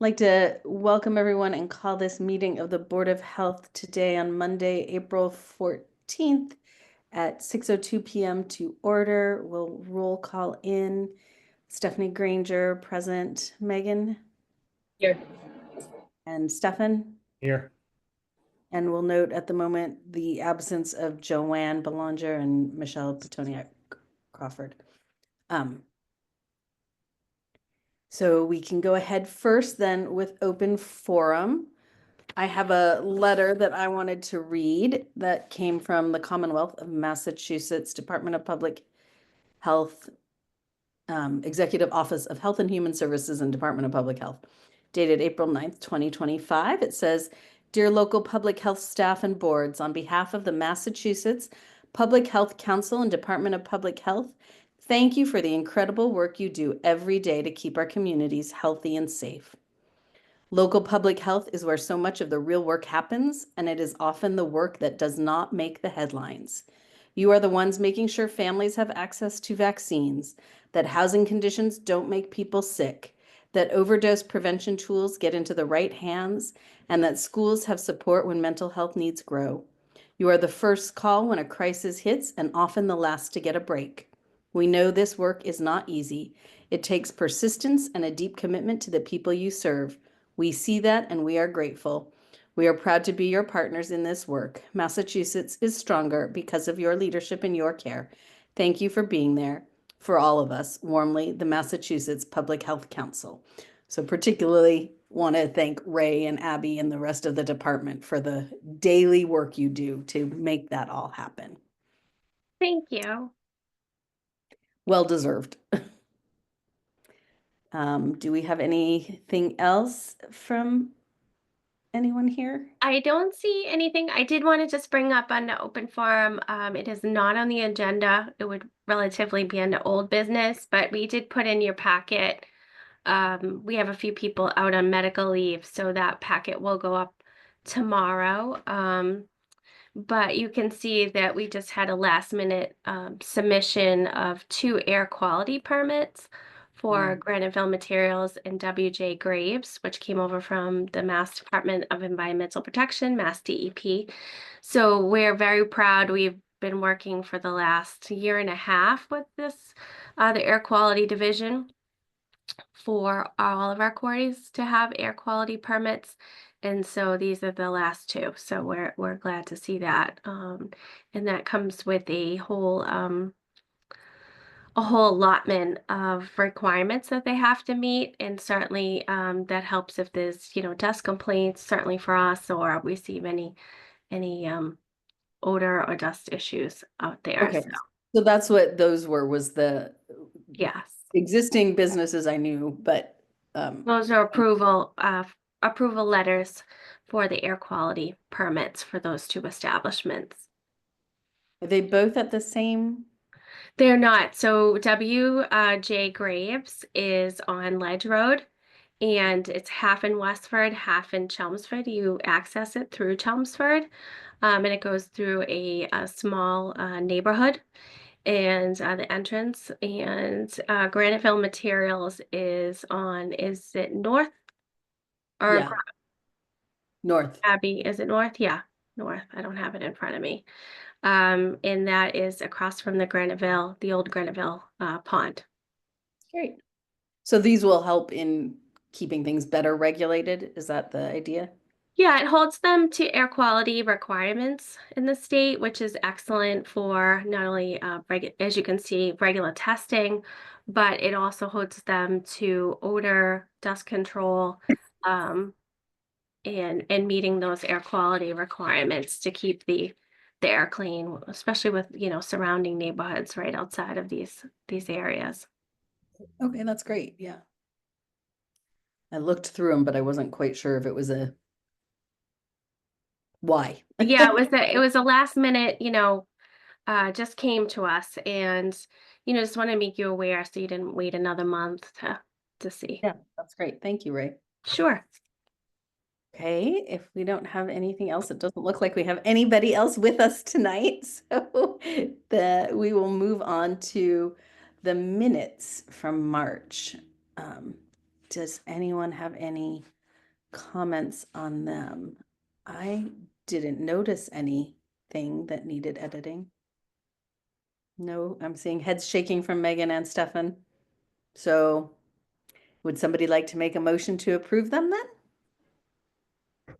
Like to welcome everyone and call this meeting of the Board of Health today on Monday, April 14th at 6:02 p.m. to order. We'll roll call in. Stephanie Granger present, Megan Here. and Stefan. Here. And we'll note at the moment the absence of Joanne Belanger and Michelle Petoniak Crawford. So we can go ahead first then with open forum. I have a letter that I wanted to read that came from the Commonwealth of Massachusetts Department of Public Health, Executive Office of Health and Human Services and Department of Public Health, dated April 9th, 2025. It says, "Dear local public health staff and boards, on behalf of the Massachusetts Public Health Council and Department of Public Health, thank you for the incredible work you do every day to keep our communities healthy and safe. Local public health is where so much of the real work happens, and it is often the work that does not make the headlines. You are the ones making sure families have access to vaccines, that housing conditions don't make people sick, that overdose prevention tools get into the right hands, and that schools have support when mental health needs grow. You are the first call when a crisis hits and often the last to get a break. We know this work is not easy. It takes persistence and a deep commitment to the people you serve. We see that and we are grateful. We are proud to be your partners in this work. Massachusetts is stronger because of your leadership and your care. Thank you for being there. For all of us, warmly, the Massachusetts Public Health Council." So particularly want to thank Ray and Abby and the rest of the department for the daily work you do to make that all happen. Thank you. Well deserved. Do we have anything else from anyone here? I don't see anything. I did want to just bring up on the open forum. It is not on the agenda. It would relatively be under old business, but we did put in your packet. We have a few people out on medical leave, so that packet will go up tomorrow. But you can see that we just had a last minute submission of 2 air quality permits for Graniteville Materials and WJ Graves, which came over from the Mass Department of Environmental Protection, Mass DEP. So we're very proud. We've been working for the last year and a half with this, the air quality division, for all of our quarries to have air quality permits. And so these are the last 2. So we're glad to see that. And that comes with a whole allotment of requirements that they have to meet. And certainly that helps if there's, dust complaints, certainly for us, or receive any odor or dust issues out there. Okay. So that's what those were, was the Yes. existing businesses I knew, but Those are approval letters for the air quality permits for those 2 establishments. are they both at the same? They're not. So J Graves is on Ledge Road, and it's half in Westford, half in Chelmsford. You access it through Chelmsford, and it goes through a small neighborhood, and the entrance. And Graniteville Materials is it north or Yeah. North. Abby? Is it north? Yeah, north. I don't have it in front of me. And that is across from the old Graniteville pond. Great. So these will help in keeping things better regulated. Is that the idea? Yeah, it holds them to air quality requirements in the state, which is excellent for not only, as you can see, regular testing, but it also holds them to odor, dust control, and meeting those air quality requirements to keep the air clean, especially with, surrounding neighborhoods right outside of these areas. Okay, that's great. Yeah. I looked through them, but I wasn't quite sure if it was a why. Yeah, it was a last minute, just came to us, and just want to make you aware so you didn't wait another month to see. Yeah, that's great. Thank you, Ray. Sure. Okay, if we don't have anything else, it doesn't look like we have anybody else with us tonight. So we will move on to the minutes from March. does anyone have any comments on them? I didn't notice anything that needed editing. No, I'm seeing heads shaking from Megan and Stefan. So would somebody like to make a motion to approve them then?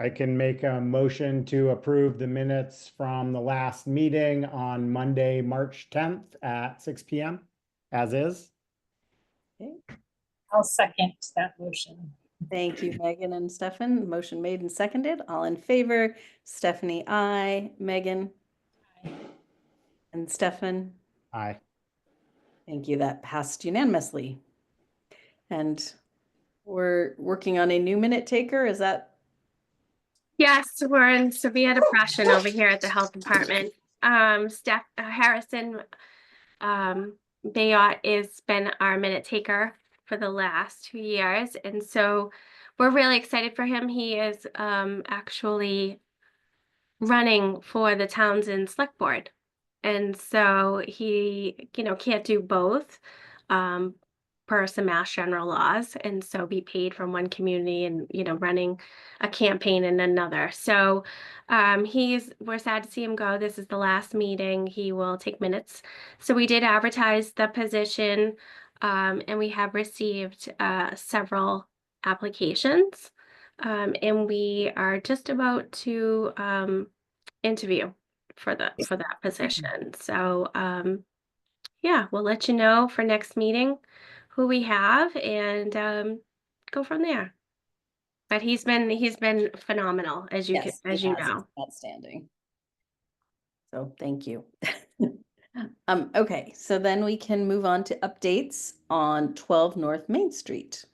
I can make a motion to approve the minutes from the last meeting on Monday, March 10th at 6 p.m. as is. Okay. I'll second that motion. Thank you, Megan and Stefan. Motion made and seconded. All in favor. Stephanie, aye. Megan and Stefan. Aye. Thank you. That passed unanimously. And we're working on a new minute taker. Is that? Yes, we're in severe depression over here at the health department. Harrison Bayot has been our minute taker for the last 2 years, and so we're really excited for him. He is actually running for the Townsend Select Board, and so he, can't do both. Per some Mass General laws, and so be paid from one community and running a campaign in another. So we're sad to see him go. This is the last meeting. He will take minutes. So we did advertise the position, and we have received several applications, and we are just about to interview for that position. So yeah, we'll let you know for next meeting who we have and go from there. But he's been phenomenal, as you Yes, as he you has. know. It's outstanding. So thank you. Okay, so then we can move on to updates on 12 North Main Street.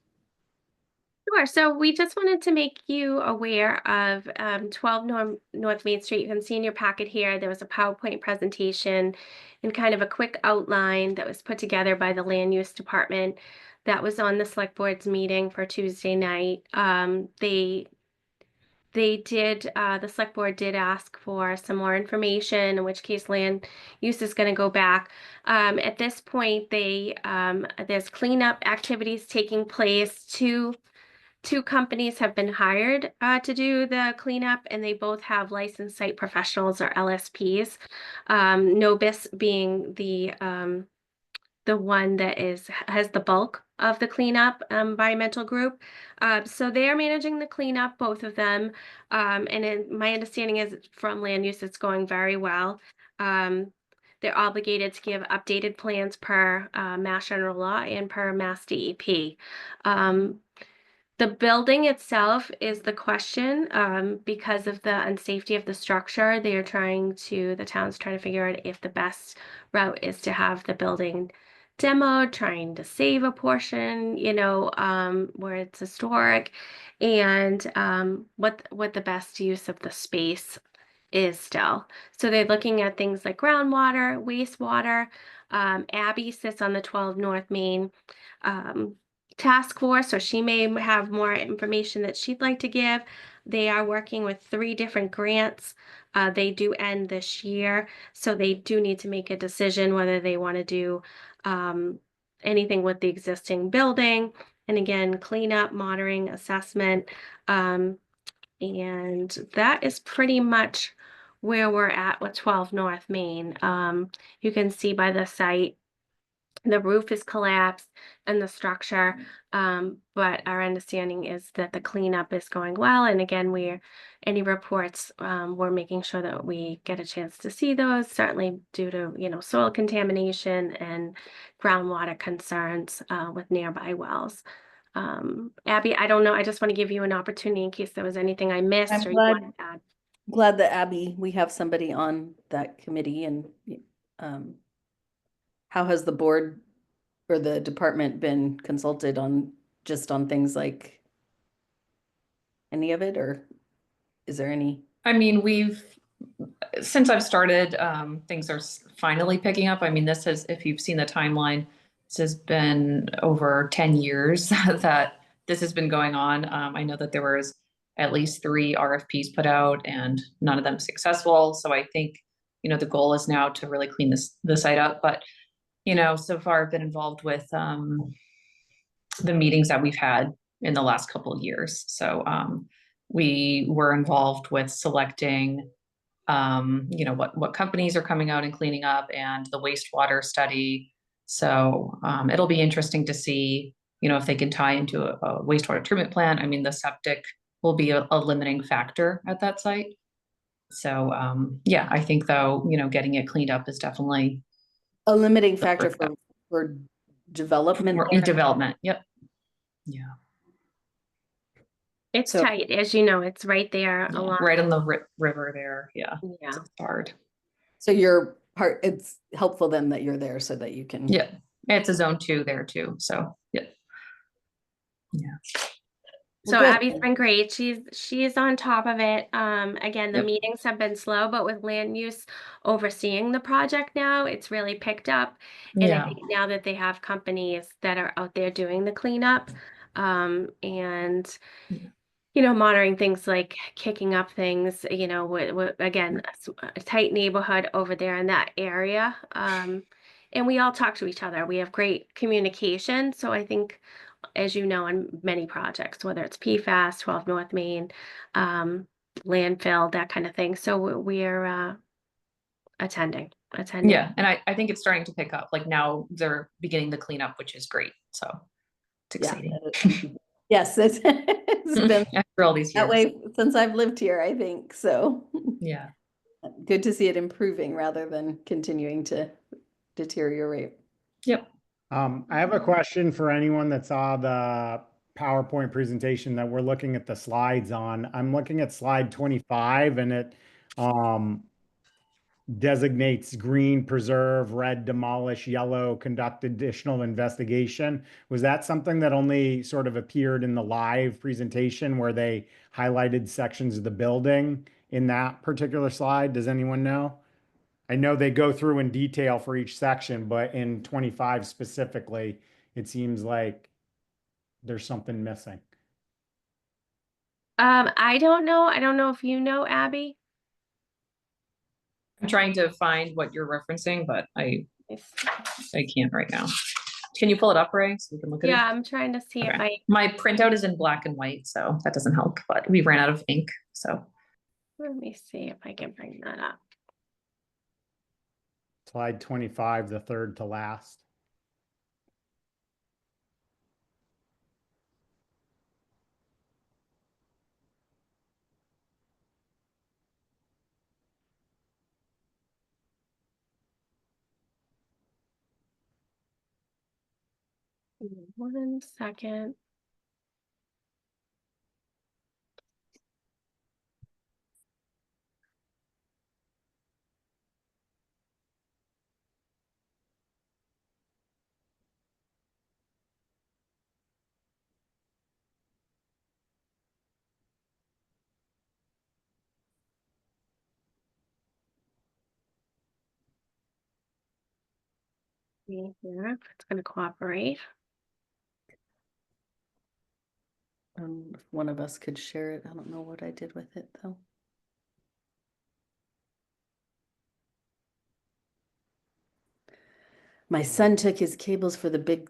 Sure. So we just wanted to make you aware of 12 North Main Street. You can see in your packet here, there was a PowerPoint presentation and kind of a quick outline that was put together by the Land Use Department that was on the Select Board's meeting for Tuesday night. The Select Board did ask for some more information, in which case Land Use is going to go back. At this point, there's cleanup activities taking place. Two companies have been hired to do the cleanup, and they both have licensed site professionals or LSPs. Nobis being the one that has the bulk of the cleanup, environmental group. So they are managing the cleanup, both of them. And my understanding is from Land Use, it's going very well. They're obligated to give updated plans per Mass General Law and per Mass DEP. The building itself is the question, because of the unsafety of the structure. The town's trying to figure out if the best route is to have the building demoed, trying to save a portion, where it's historic, and what the best use of the space is still. So they're looking at things like groundwater, wastewater. Abby sits on the 12 North Main task force, so she may have more information that she'd like to give. They are working with 3 different grants. They do end this year, so they do need to make a decision whether they want to do anything with the existing building. And again, cleanup, monitoring, assessment. And that is pretty much where we're at with 12 North Main. You can see by the site, the roof is collapsed and the structure, but our understanding is that the cleanup is going well. And again, any reports, we're making sure that we get a chance to see those, certainly due to, soil contamination and groundwater concerns with nearby wells. Abby, I don't know, I just want to give you an opportunity in case there was anything I missed I'm or you want to add. glad that Abby, we have somebody on that committee, and how has the board or the department been consulted on things like any of it, or is there any? I mean, since I've started, things are finally picking up. I mean, if you've seen the timeline, this has been over 10 years that this has been going on. I know that there was at least 3 RFPs put out and none of them successful. So I think, the goal is now to really clean the site up. But, so far I've been involved with the meetings that we've had in the last couple of years. So we were involved with selecting, what companies are coming out and cleaning up, and the wastewater study. So it'll be interesting to see, if they can tie into a wastewater treatment plant. I mean, the septic will be a limiting factor at that site. So yeah, I think though, getting it cleaned up is definitely A limiting factor for development. more in development. Yep. Yeah. It's So- tight, as you know, it's right there Yeah, along. right on the river there. Yeah. Yeah. It's hard. So it's helpful then that you're there so that you can. Yeah. It's a zone 2 there too. So yeah. Yeah. So Well, good. Abby's been great. She's on top of it. Again, the Yep. meetings have been slow, but with land use overseeing the project now, it's really picked up. And I Yeah. think now that they have companies that are out there doing the cleanup, and monitoring things like kicking up things, with again, a tight neighborhood over there in that area. And we all talk to each other. We have great communication. So I think, as you know, on many projects, whether it's PFAS, 12 North Main, landfill, that kind of thing. So we're attending. Yeah. And I think it's starting to pick up. Like now they're beginning the cleanup, which is great. So it's exciting. Yes, it's been After all these years. that way since I've lived here, I think. So Yeah. good to see it improving rather than continuing to deteriorate. Yep. I have a question for anyone that saw the PowerPoint presentation that we're looking at the slides on. I'm looking at slide 25 and it designates green preserve, red demolish, yellow conduct additional investigation. Was that something that only sort of appeared in the live presentation where they highlighted sections of the building in that particular slide? Does anyone know? I know they go through in detail for each section, but in 25 specifically, it seems like there's something missing. I don't know. I don't know if you know, Abby. I'm trying to find what you're referencing, but I can't right now. Can you pull it up, Ray, so we can look at it? Yeah, I'm trying to see if Okay. I. My printout is in black and white, so that doesn't help, but we ran out of ink. So Let me see if I can bring that up. Slide 25, the third to last. One second. See here if it's going to cooperate. If one of us could share it, I don't know what I did with it though. My son took his cables for the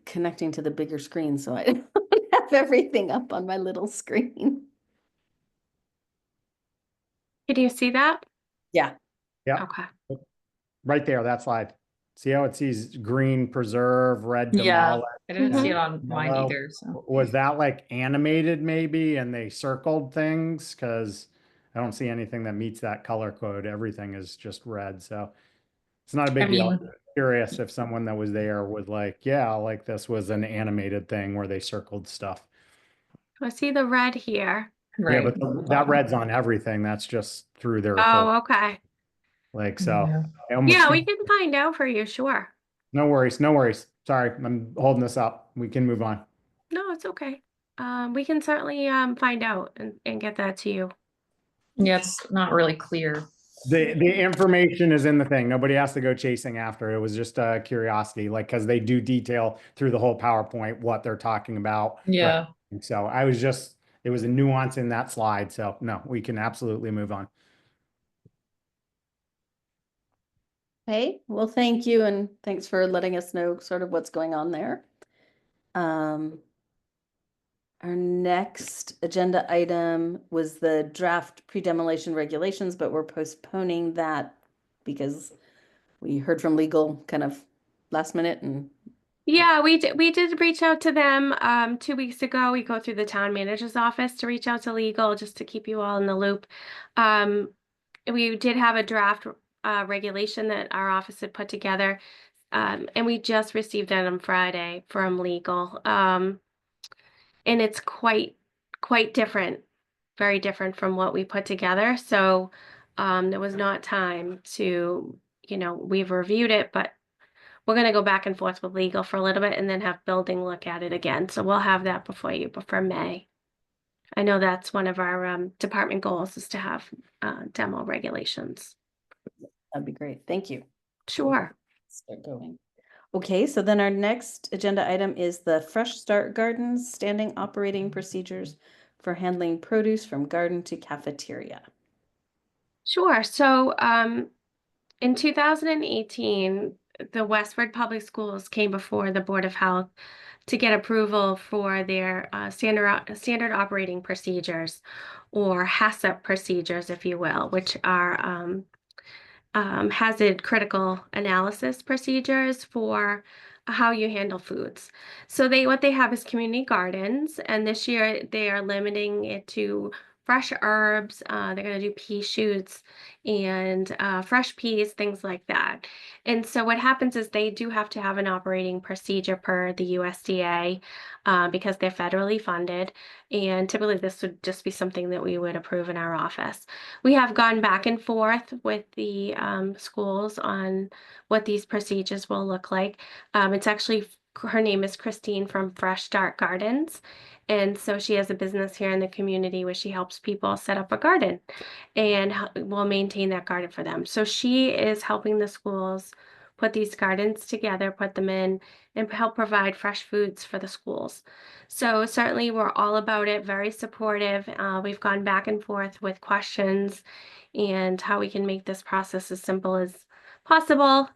connecting to the bigger screen, so I don't have everything up on my little screen. Can you see that? Yeah. Yeah, Okay. right there, that slide. See how it sees green preserve, red yeah, demolish? I didn't Mhm. see it on mine Yellow. either. So Was that like animated maybe and they circled things? Because I don't see anything that meets that color code. Everything is just red. So it's not a big I deal. mean- I'm curious if someone that was there was like, yeah, like this was an animated thing where they circled stuff. I see the red here. Yeah, right. but that red's on everything. That's just through their whole, Oh, okay. like, so. Yeah. I almost Yeah, we think- can find out for you, sure. No worries, no worries. Sorry, I'm holding this up. We can move on. No, it's okay. We can certainly find out and get that to you. Yeah, it's not really clear. The information is in the thing. Nobody has to go chasing after it. It was just a curiosity, like, because they do detail through the whole PowerPoint what they're talking about. Yeah. Right. And so it was a nuance in that slide. So no, we can absolutely move on. Hey, well, thank you. And thanks for letting us know sort of what's going on there. Our next agenda item was the draft pre-demolition regulations, but we're postponing that because we heard from legal kind of last minute and Yeah, we did reach out to them 2 weeks ago. We go through the town manager's office to reach out to legal just to keep you all in the loop. Um, we did have a draft regulation that our office had put together, and we just received it on Friday from legal. And it's quite different, very different from what we put together. So there was not time to, we've reviewed it, but we're going to go back and forth with legal for a little bit and then have building look at it again. So we'll have that before May. I know that's one of our department goals is to have demo regulations. that'd be great. Thank you. Sure. Start going. Okay, so then our next agenda item is the Fresh Start Gardens standing operating procedures for handling produce from garden to cafeteria. Sure. So in 2018, the Westford Public Schools came before the Board of Health to get approval for their standard operating procedures, or HACCP procedures, if you will, which are hazard critical analysis procedures for how you handle foods. So what they have is community gardens, and this year they are limiting it to fresh herbs. They're going to do pea shoots and fresh peas, things like that. And so what happens is they do have to have an operating procedure per the USDA because they're federally funded. And typically this would just be something that we would approve in our office. We have gone back and forth with the schools on what these procedures will look like. It's actually, her name is Christine from Fresh Start Gardens. And so she has a business here in the community where she helps people set up a garden and will maintain that garden for them. So she is helping the schools put these gardens together, put them in, and help provide fresh foods for the schools. So certainly we're all about it, very supportive. We've gone back and forth with questions and how we can make this process as simple as possible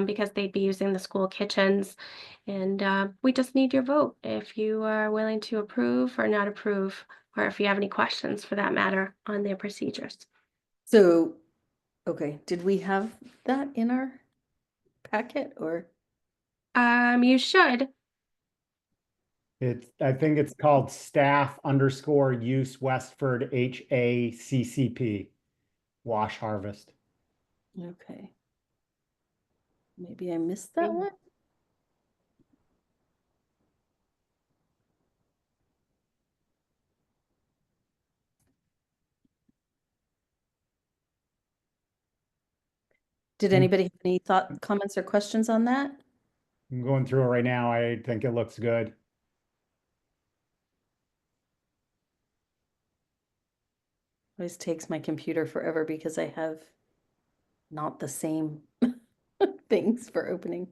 because they'd be using the school kitchens. And we just need your vote if you are willing to approve or not approve, or if you have any questions for that matter on their procedures. So, okay, did we have that in our packet or? You should. I think it's called staff_use Westford HACCP, wash harvest. Okay. Maybe I missed that one. Did anybody have any comments or questions on that? I'm going through it right now. I think it looks good. Always takes my computer forever because I have not the same things for opening.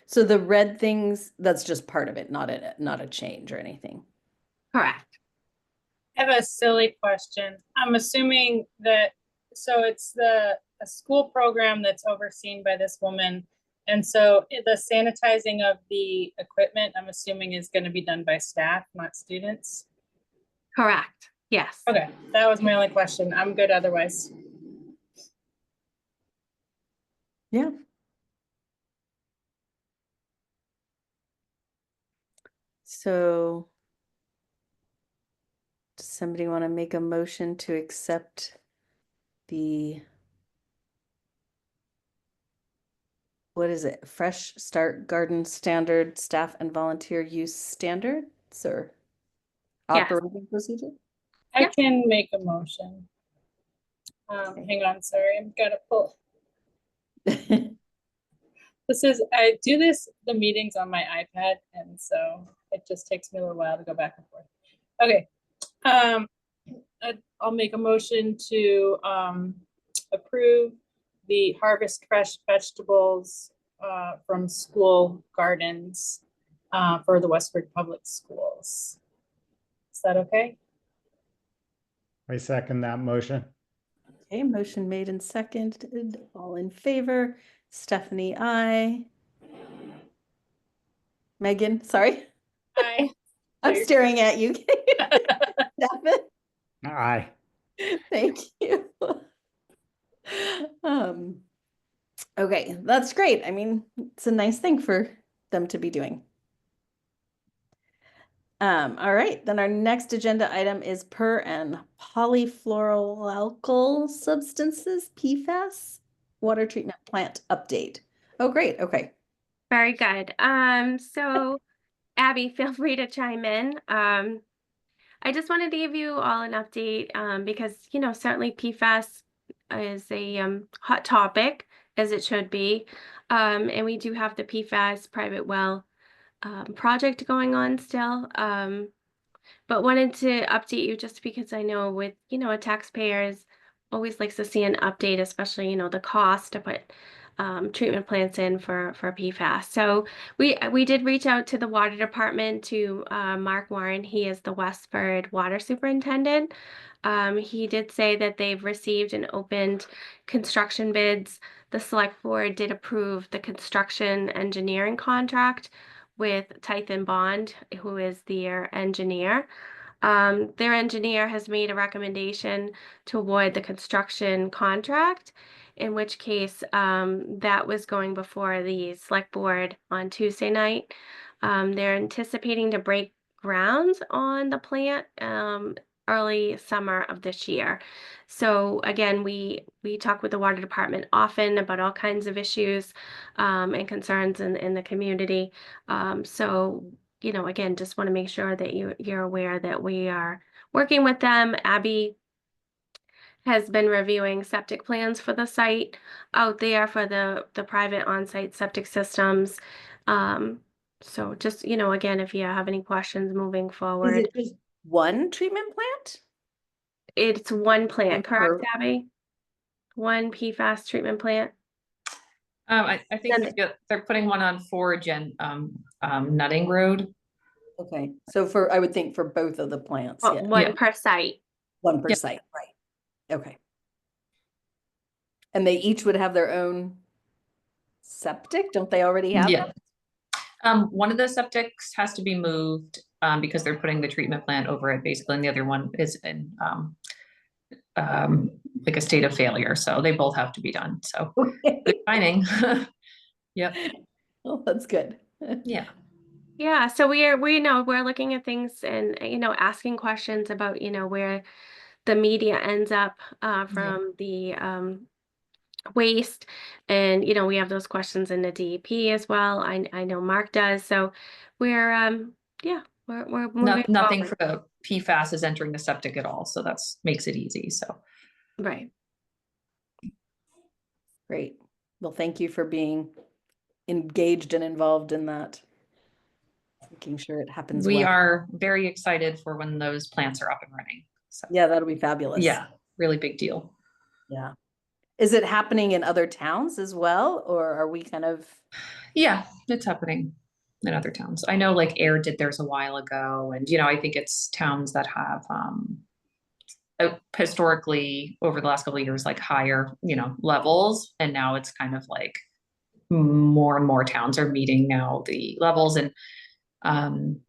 So the red things, that's just part of it, not a change or anything. Correct. I have a silly question. I'm assuming that, so it's a school program that's overseen by this woman. And so the sanitizing of the equipment, I'm assuming is going to be done by staff, not students. Correct. Yes. Okay, that was my only question. I'm good otherwise. Yeah. So does somebody want to make a motion to accept what is it? Fresh Start Garden Standard Staff and Volunteer Use Standards or Yes. operating procedure? I Yep. can make a motion. Hang on, sorry, I've got to pull. I do the meetings on my iPad, and so it just takes me a little while to go back and forth. Okay. I'll make a motion to approve the harvest fresh vegetables from school gardens for the Westford Public Schools. Is that okay? I second that motion. Okay, motion made and seconded. All in favor, Stephanie, aye. Megan, sorry. Aye. I'm staring at you. Stefan, Aye. thank you. Okay, that's great. I mean, it's a nice thing for them to be doing. All right, then our next agenda item is per and polyfluoroalkyl substances, PFAS, water treatment plant update. Oh, great. Okay. Very good. So Abby, feel free to chime in. I just wanted to give you all an update because, you know, certainly PFAS is a hot topic, as it should be. And we do have the PFAS private well project going on still. But wanted to update you just because I know with, you know, a taxpayers always likes to see an update, especially, you know, the cost to put treatment plants in for PFAS. So we did reach out to the water department to Mark Warren. He is the Westford water superintendent. He did say that they've received and opened construction bids. The select board did approve the construction engineering contract with Tythan Bond, who is their engineer. Their engineer has made a recommendation to award the construction contract, in which case that was going before the select board on Tuesday night. They're anticipating to break ground on the plant early summer of this year. So again, we talk with the water department often about all kinds of issues and concerns in the community. So you know, again, just want to make sure that you're aware that we are working with them. Abby has been reviewing septic plans for the site out there for the private on-site septic systems. So just, you know, again, if you have any questions moving Is forward, it just one treatment plant? it's one plant, Or- correct, Abby? One PFAS treatment plant. I think Then- they're putting one on Forge and Nutting Road. Okay, so I would think for both of the plants, yeah, One Yeah. per site. one per Yep. site, right? Okay. And they each would have their own septic, don't they already have Yeah. them? One of the septics has to be moved because they're putting the treatment plant over it basically, and the other one is in like a state of failure. So they both have to be done. So good timing. Yep. Well, that's good. Yeah. Yeah, so we know we're looking at things and you know asking questions about you know where the media ends up from the waste, and you know we have those questions in the DEP as well. I know Mark does, so we're yeah we're moving Nothing forward. for the PFAS is entering the septic at all. So that's makes it easy. So Right. Great. Well, thank you for being engaged and involved in that. Making sure it happens we well. are very excited for when those plants are up and running. So Yeah, that'll be fabulous. yeah, really big deal. Yeah. Is it happening in other towns as well, or are we kind of? Yeah, it's happening in other towns. I know like Air did theirs a while ago, and you know, I think it's towns that have historically over the last couple of years like higher, you know, levels, and now it's kind of like more and more towns are meeting now the levels, and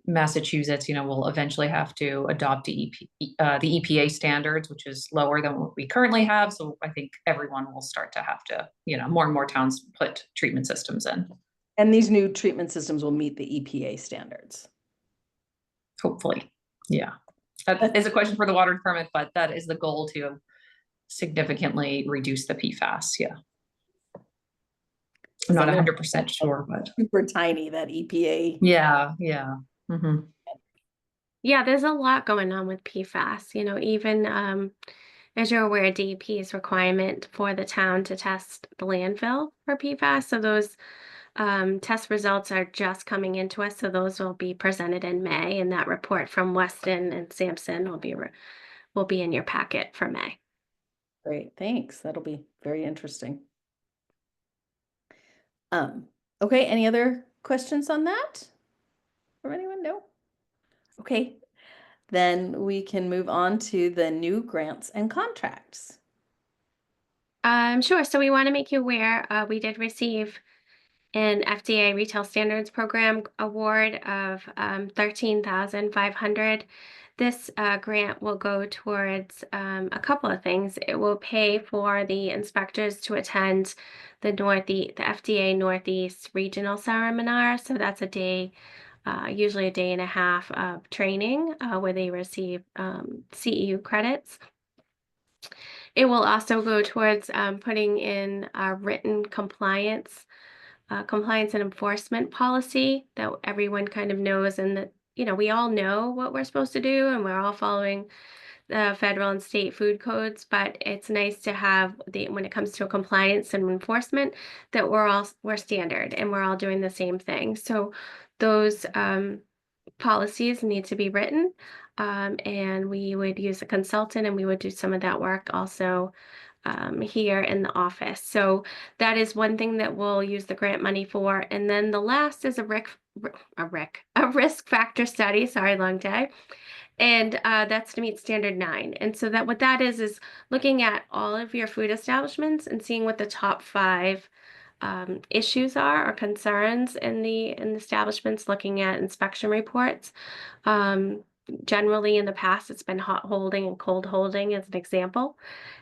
Massachusetts, you know, will eventually have to adopt the EPA standards, which is lower than what we currently have. So I think everyone will start to have to, you know, more and more towns put treatment systems in. And these new treatment systems will meet the EPA standards. Hopefully. Yeah. That is a question for the water department, but that is the goal to significantly reduce the PFAS. Yeah. I'm not 100% sure, but super tiny, that EPA. yeah. Yeah. Mm-hmm. Yeah, there's a lot going on with PFAS. You know, even as you're aware, DEP's requirement for the town to test the landfill for PFAS. So those test results are just coming into us. So those will be presented in May, and that report from Weston and Sampson will be in your packet for May. Great, thanks. That'll be very interesting. Okay, any other questions on that from anyone? No? Okay, then we can move on to the new grants and contracts. Sure. So we want to make you aware, we did receive an FDA Retail Standards Program award of 13,500. This grant will go towards a couple of things. It will pay for the inspectors to attend the FDA Northeast Regional Seminar. So that's a day, usually a day and a half of training where they receive CEU credits. It will also go towards putting in a written compliance and enforcement policy that everyone kind of knows, and that, we all know what we're supposed to do and we're all following the federal and state food codes, but it's nice to have when it comes to compliance and enforcement, that we're standard and we're all doing the same thing. So those policies need to be written, and we would use a consultant, and we would do some of that work also here in the office. So that is one thing that we'll use the grant money for. And then the last is a risk factor study. Sorry, long day. And that's to meet standard 9. And so that what that is looking at all of your food establishments and seeing what the top 5 issues are or concerns in the establishments, looking at inspection reports. Generally in the past, it's been hot holding and cold holding as an example.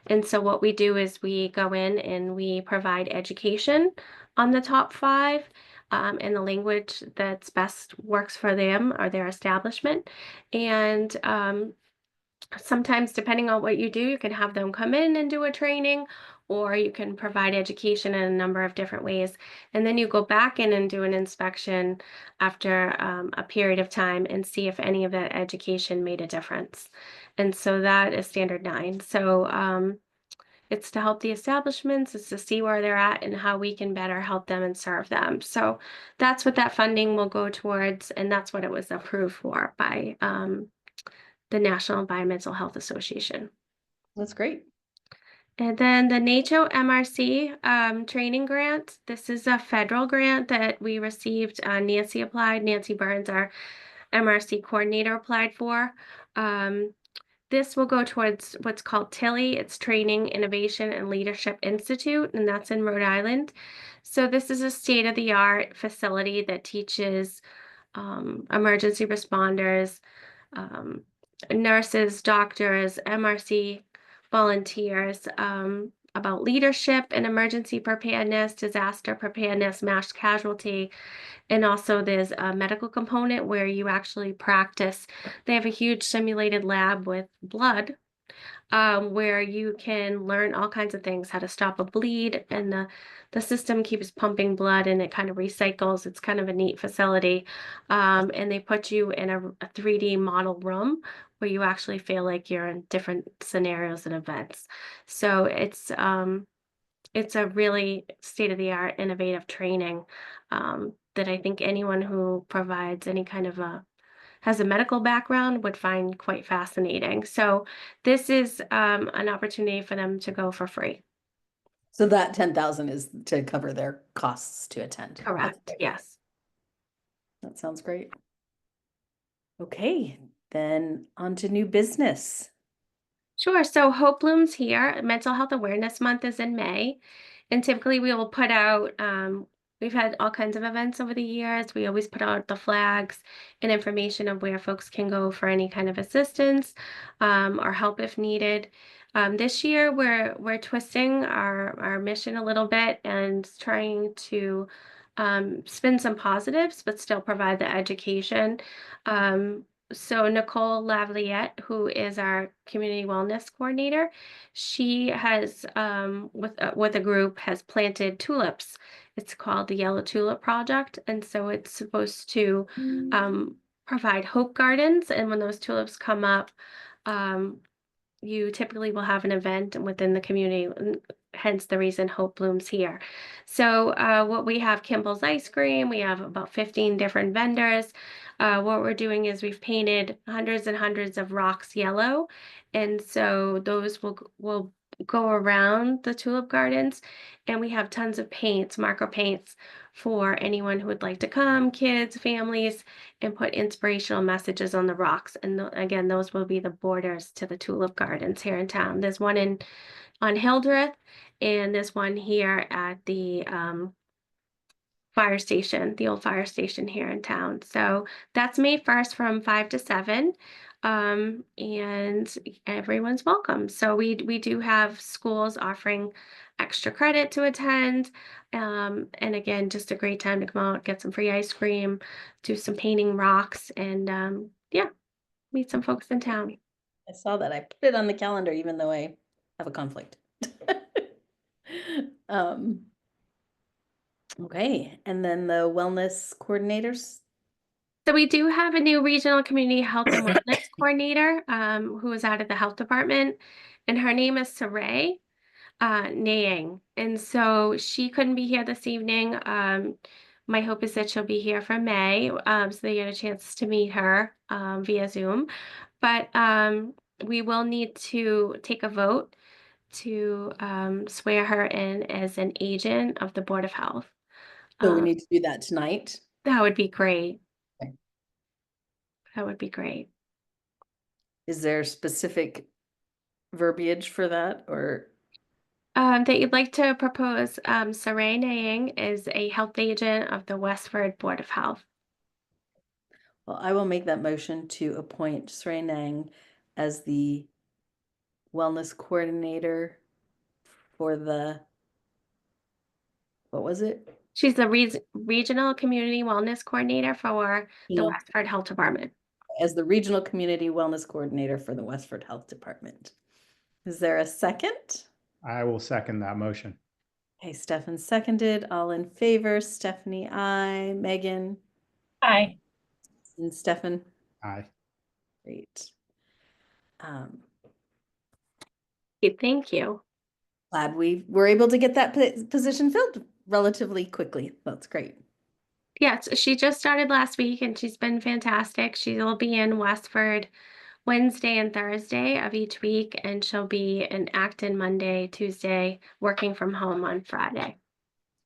And so what we do is we go in and we provide education on the top 5 in the language that's best works for them or their establishment. And sometimes, depending on what you do, you can have them come in and do a training, or you can provide education in a number of different ways. And then you go back in and do an inspection after a period of time and see if any of that education made a difference. And so that is standard 9. So it's to help the establishments, it's to see where they're at and how we can better help them and serve them. So that's what that funding will go towards, and that's what it was approved for by the National Environmental Health Association. That's great. And then the NACHO MRC training grant. This is a federal grant that we received. Nancy applied. Nancy Burns, our MRC coordinator, applied for. This will go towards what's called TILI. It's Training, Innovation, and Leadership Institute, and that's in Rhode Island. So this is a state-of-the-art facility that teaches emergency responders, nurses, doctors, MRC volunteers about leadership and emergency preparedness, disaster preparedness, mass casualty, and also there's a medical component where you actually practice. They have a huge simulated lab with blood, where you can learn all kinds of things, how to stop a bleed, and the system keeps pumping blood and it kind of recycles. It's kind of a neat facility. And they put you in a 3D model room where you actually feel like you're in different scenarios and events. So it's a really state-of-the-art innovative training that I think anyone who provides any kind of has a medical background would find quite fascinating. So this is an opportunity for them to go for free. So that 10,000 is to cover their costs to attend. That's Correct. great. Yes. That sounds great. Okay, then on to new business. Sure. So Hope Blooms here. Mental Health Awareness Month is in May. And typically we will put out, we've had all kinds of events over the years. We always put out the flags and information of where folks can go for any kind of assistance or help if needed. This year we're twisting our mission a little bit and trying to spin some positives, but still provide the education. So Nicole Lavaliette, who is our community wellness coordinator, she has with a group has planted tulips. It's called the Yellow Tulip Project, and so it's supposed to provide hope gardens. And when those tulips come up, you typically will have an event within the community, hence the reason Hope Blooms here. So what we have, Kimball's Ice Cream, we have about 15 different vendors. What we're doing is we've painted hundreds and hundreds of rocks yellow, and so those will go around the tulip gardens, and we have tons of paints, marker paints, for anyone who would like to come, kids, families, and put inspirational messages on the rocks. And again, those will be the borders to the tulip gardens here in town. There's one on Hildreth, and there's one here at the fire station, the old fire station here in town. So that's May 1st from 5 to 7. And everyone's welcome. So we do have schools offering extra credit to attend. And again, just a great time to come out, get some free ice cream, do some painting rocks, and yeah, meet some folks in town. I saw that. I put it on the calendar, even though I have a conflict. Um, okay, and then the wellness coordinators. So we do have a new regional community health and wellness coordinator who is out of the health department, and her name is Saray Nayang. And so she couldn't be here this evening. My hope is that she'll be here for May, so they get a chance to meet her via Zoom. But we will need to take a vote to swear her in as an agent of the Board of Health. So we need to do that tonight. That would be great. Okay. That would be great. Is there specific verbiage for that, or? That you'd like to propose Saray Nayang as a health agent of the Westford Board of Health. Well, I will make that motion to appoint Srey Nang as the wellness coordinator for the, what was it? She's the regional community wellness coordinator for the Regional- Westford Health Department. As the regional community wellness coordinator for the Westford Health Department. Is there a second? I will second that motion. Okay, Stefan seconded. All in favor? Stephanie, aye. Megan Aye. and Stefan. Aye. Great. Okay, thank you. Glad we were able to get that position filled relatively quickly. That's great. Yes, she just started last week and she's been fantastic. She will be in Westford Wednesday and Thursday of each week, and she'll be in Acton Monday, Tuesday, working from home on Friday.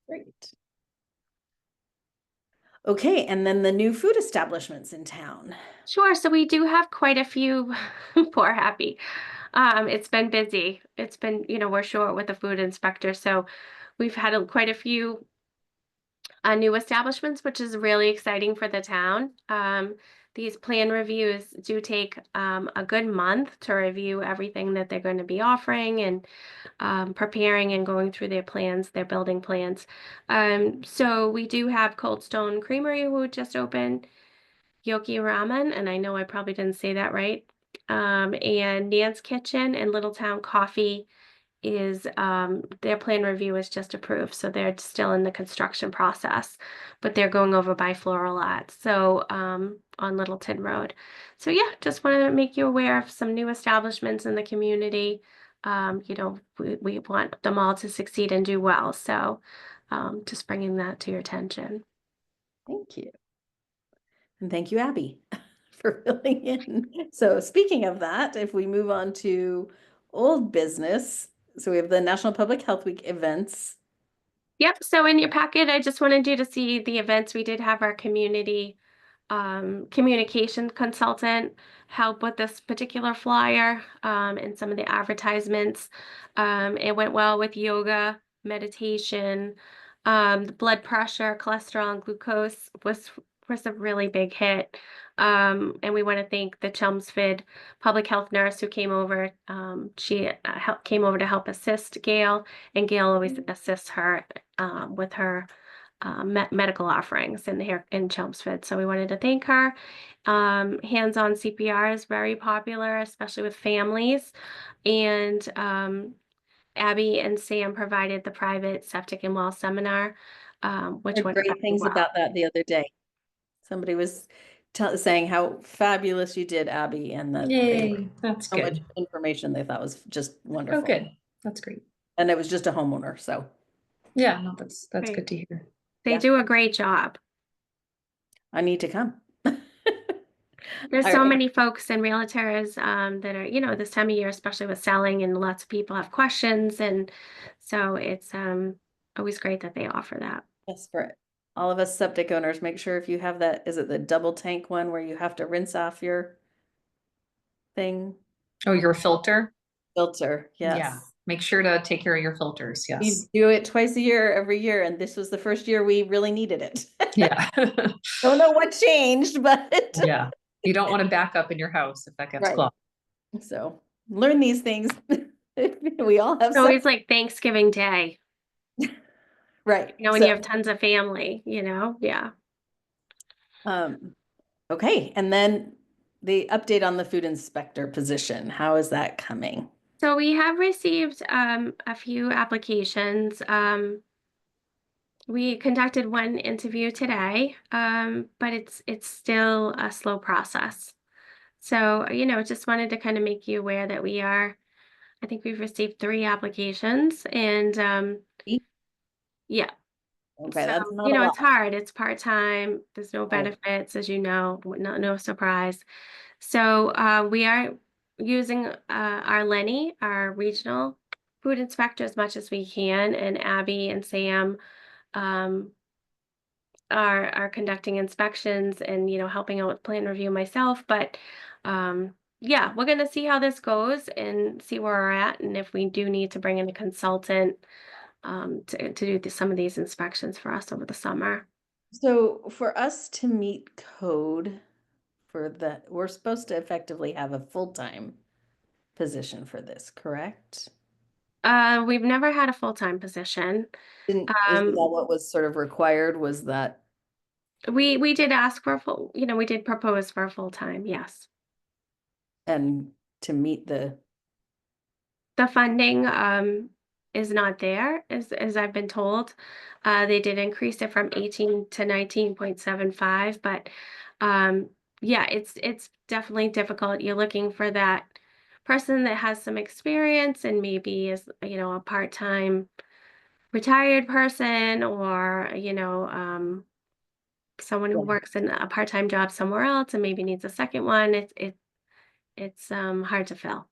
Great. Okay, and then the new food establishments in town. Sure. So we do have quite a few. Poor Happy. It's been busy. It's been, we're short with the food inspector, so we've had quite a few new establishments, which is really exciting for the town. These plan reviews do take a good month to review everything that they're going to be offering and preparing and going through their plans, their building plans. So we do have Cold Stone Creamery, who just opened, Yoki Ramen, and I know I probably didn't say that right. And Nan's Kitchen and Littletown Coffee is their plan review is just approved, so they're still in the construction process, but they're going over by Floralat, so on Littleton Road. So yeah, just want to make you aware of some new establishments in the community. We want them all to succeed and do well, so just bringing that to your attention. Thank you. And thank you, Abby, for filling in. So speaking of that, if we move on to old business, so we have the National Public Health Week events. Yep, so in your packet, I just wanted you to see the events. We did have our community communication consultant help with this particular flyer and some of the advertisements. It went well with yoga, meditation, the blood pressure, cholesterol, and glucose was a really big hit. And we want to thank the Chelmsford public health nurse who came over. She came over to help assist Gail, and Gail always assists her with her medical offerings in Chelmsford. So we wanted to thank her. Hands-on CPR is very popular, especially with families. And Abby and Sam provided the private septic and well seminar, which Heard went great very things well. about that the other day. Somebody was saying how fabulous you did, Abby, and that Yay, that's so much good. information they thought was just Oh, wonderful. good. That's great. And it was just a homeowner, so Yeah, no, that's Great. good to hear. They Yeah. do a great job. I need to come. There's All so right. many folks and realtors that are, this time of year, especially with selling, and lots of people have questions. And so it's always great that they offer that. Yes, for all of us septic owners, make sure if you have that, is it the double tank one where you have to rinse off your thing? Oh, your filter? Filter, yes. Yeah. Make sure to take care of your filters. We Yes. do it twice a year, every year, and this was the first year we really needed it. Yeah. Don't know what changed, but Yeah. You don't want to back up in your house if that gets right. clogged. So learn these things. We all have It's always like Thanksgiving Day, right. when you have tons of family, yeah. Okay, and then the update on the food inspector position. How is that coming? So we have received a few applications. We conducted one interview today, but it's still a slow process. So, just wanted to kind of make you aware that I think we've received 3 applications and yeah. Okay, So, that's not a lot. it's hard. It's part-time. There's no Right. benefits, as you know, no surprise. So, we are using our Lenny, our regional food inspector, as much as we can, and Abby and Sam um, are conducting inspections and helping out with plan review myself. But yeah, we're gonna see how this goes and see where we're at, and if we do need to bring in a consultant to do some of these inspections for us over the summer. So for us to meet code for that, we're supposed to effectively have a full-time position for this, correct? We've never had a full-time position. Isn't that what was sort of required? Was that We did ask for a we did propose for a full-time, yes. and to meet the The funding is not there, as I've been told. They did increase it from 18 to 19.75, but yeah, it's definitely difficult. You're looking for that person that has some experience and maybe is, a part-time retired person, or, someone who works in a part-time job somewhere else and maybe needs a second one. It's hard to fill.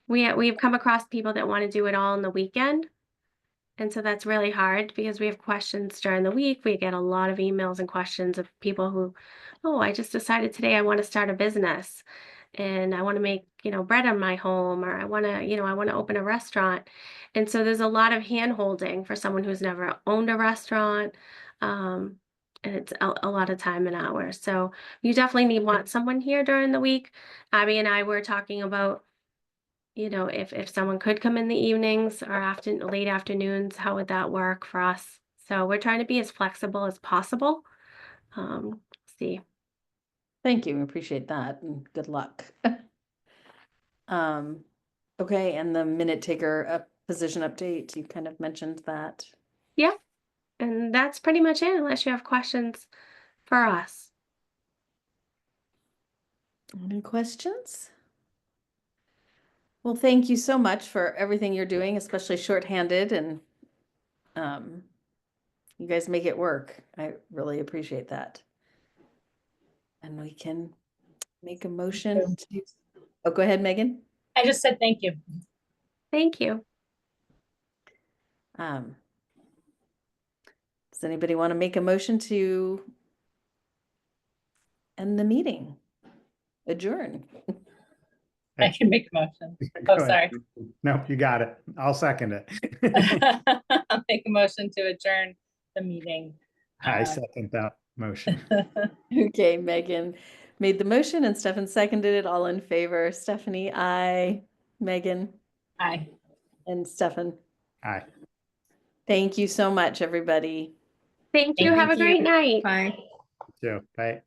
We've come across people that want to do it all on the weekend. And so that's really hard because we have questions during the week. We get a lot of emails and questions of people who, oh, I just decided today I want to start a business and I want to make, bread in my home, or I want to, I want to open a restaurant. And so there's a lot of hand holding for someone who's never owned a restaurant. Um, and it's a lot of time and hours. So you definitely want someone here during the week. Abby and I were talking about, if someone could come in the evenings or late afternoons, how would that work for us? So we're trying to be as flexible as possible. See. Thank you. We appreciate that and good luck. Okay, and the minute taker position update, you kind of mentioned that. Yeah. And that's pretty much it, unless you have questions for us. Any questions? Well, thank you so much for everything you're doing, especially shorthanded, and you guys make it work. I really appreciate that. And we can make a motion to, oh, go ahead, Megan. I just said thank you. Thank you. Does anybody want to make a motion to end the meeting? Adjourn. I can make a motion. Go Oh, ahead. sorry. No, you got it. I'll second it. I'll make a motion to adjourn the meeting. I second that motion. Okay, Megan made the motion and Stefan seconded it. All in favor. Stephanie, aye. Megan Aye. and Stefan. Aye. Thank you so much, everybody. Thank you. Have a great night. Bye. So, bye.